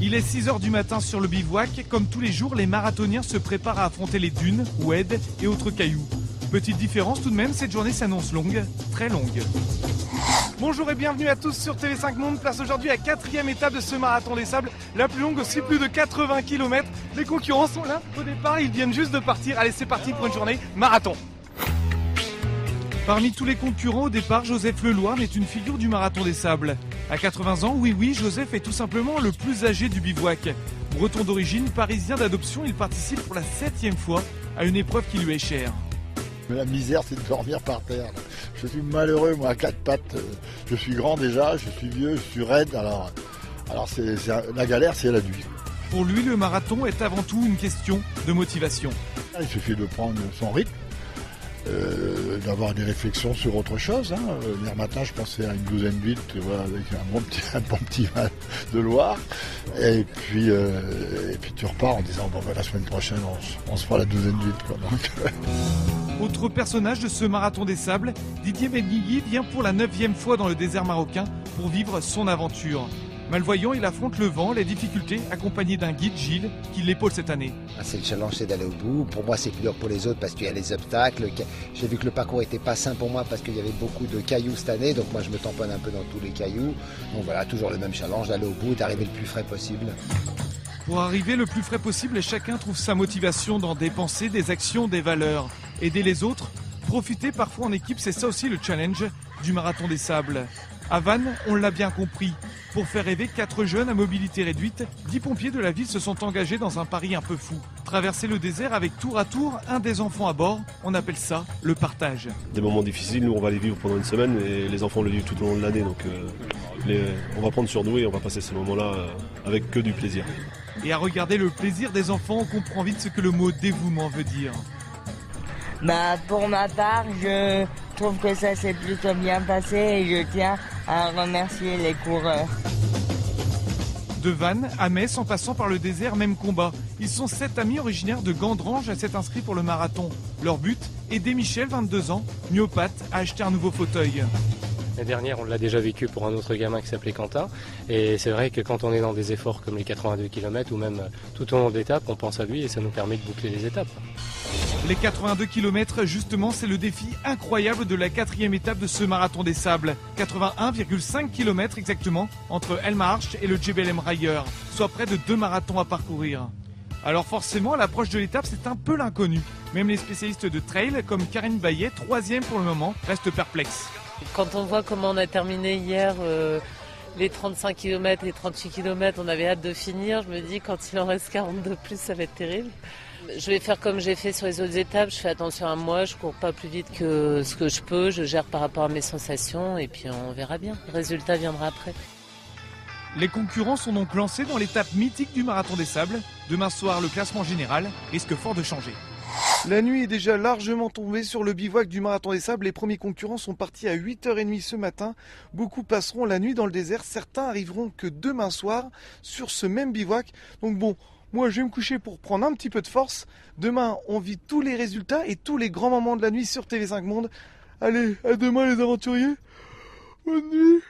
Il est 6h du matin sur le bivouac. Comme tous les jours, les marathoniens se préparent à affronter les dunes, oueds et autres cailloux. Petite différence tout de même, cette journée s'annonce longue, très longue. Bonjour et bienvenue à tous sur TV5 Monde. Place aujourd'hui à 4e étape de ce marathon des sables, la plus longue aussi, plus de 80 km. Les concurrents sont là au départ, ils viennent juste de partir. Allez, c'est parti pour une journée marathon. Parmi tous les concurrents au départ, Joseph Leloir est une figure du marathon des sables. À 80 ans, oui, Joseph est tout simplement le plus âgé du bivouac. Breton d'origine, parisien d'adoption, il participe pour la 7e fois à une épreuve qui lui est chère. Mais la misère, c'est de dormir par terre. Je suis malheureux, moi, à quatre pattes. Je suis grand déjà, je suis vieux, je suis raide. Alors la galère, c'est la nuit. Pour lui, le marathon est avant tout une question de motivation. Il suffit de prendre son rythme, d'avoir des réflexions sur autre chose. Hier matin, je pensais à une douzaine d'huîtres avec un bon petit vin de Loire. Et puis tu repars en disant bon, la semaine prochaine, on se fera la douzaine d'huîtres. Autre personnage de ce marathon des sables, Didier Benguigui vient pour la 9e fois dans le désert marocain pour vivre son aventure. Malvoyant, il affronte le vent, les difficultés, accompagné d'un guide, Gilles, qui l'épaule cette année. C'est le challenge, c'est d'aller au bout. Pour moi, c'est plus dur pour les autres parce qu'il y a les obstacles. J'ai vu que le parcours était pas simple pour moi parce qu'il y avait beaucoup de cailloux cette année. Donc moi, je me tamponne un peu dans tous les cailloux. Donc voilà, toujours le même challenge, d'aller au bout, d'arriver le plus frais possible. Pour arriver le plus frais possible, chacun trouve sa motivation dans des pensées, des actions, des valeurs. Aider les autres, profiter parfois en équipe, c'est ça aussi le challenge du marathon des sables. À Vannes, on l'a bien compris. Pour faire rêver 4 jeunes à mobilité réduite, 10 pompiers de la ville se sont engagés dans un pari un peu fou. Traverser le désert avec tour à tour un des enfants à bord, on appelle ça le partage. Des moments difficiles, nous on va les vivre pendant une semaine et les enfants le vivent tout au long de l'année. Donc on va prendre sur nous et on va passer ces moments-là avec que du plaisir. Et à regarder le plaisir des enfants, on comprend vite ce que le mot dévouement veut dire. Pour ma part, je trouve que ça s'est plutôt bien passé et je tiens à remercier les coureurs. De Vannes à Metz, en passant par le désert, même combat. Ils sont 7 amis originaires de Gandrange à s'être inscrits pour le marathon. Leur but, aider Michel, 22 ans, myopathe, à acheter un nouveau fauteuil. La dernière, on l'a déjà vécu pour un autre gamin qui s'appelait Quentin. Et c'est vrai que quand on est dans des efforts comme les 82 km ou même tout au long de l'étape, on pense à lui et ça nous permet de boucler les étapes. Les 82 km, justement, c'est le défi incroyable de la 4e étape de ce marathon des sables. 81,5 km exactement entre El March et le Djebel Emrayer, soit près de 2 marathons à parcourir. Alors forcément, à l'approche de l'étape, c'est un peu l'inconnu. Même les spécialistes de trail, comme Karine Bayet, 3e pour le moment, restent perplexes. Quand on voit comment on a terminé hier les 35 km, les 38 km, on avait hâte de finir. Je me dis, quand il en reste 40 de plus, ça va être terrible. Je vais faire comme j'ai fait sur les autres étapes. Je fais attention à moi, je cours pas plus vite que ce que je peux. Je gère par rapport à mes sensations et puis on verra bien. Le résultat viendra après. Les concurrents sont donc lancés dans l'étape mythique du marathon des sables. Demain soir, le classement général risque fort de changer. La nuit est déjà largement tombée sur le bivouac du marathon des sables. Les premiers concurrents sont partis à 8h30 ce matin. Beaucoup passeront la nuit dans le désert. Certains arriveront que demain soir sur ce même bivouac. Donc bon, moi je vais me coucher pour prendre un petit peu de force. Demain, on vit tous les résultats et tous les grands moments de la nuit sur TV5 Monde. Allez, à demain les aventuriers. Bonne nuit.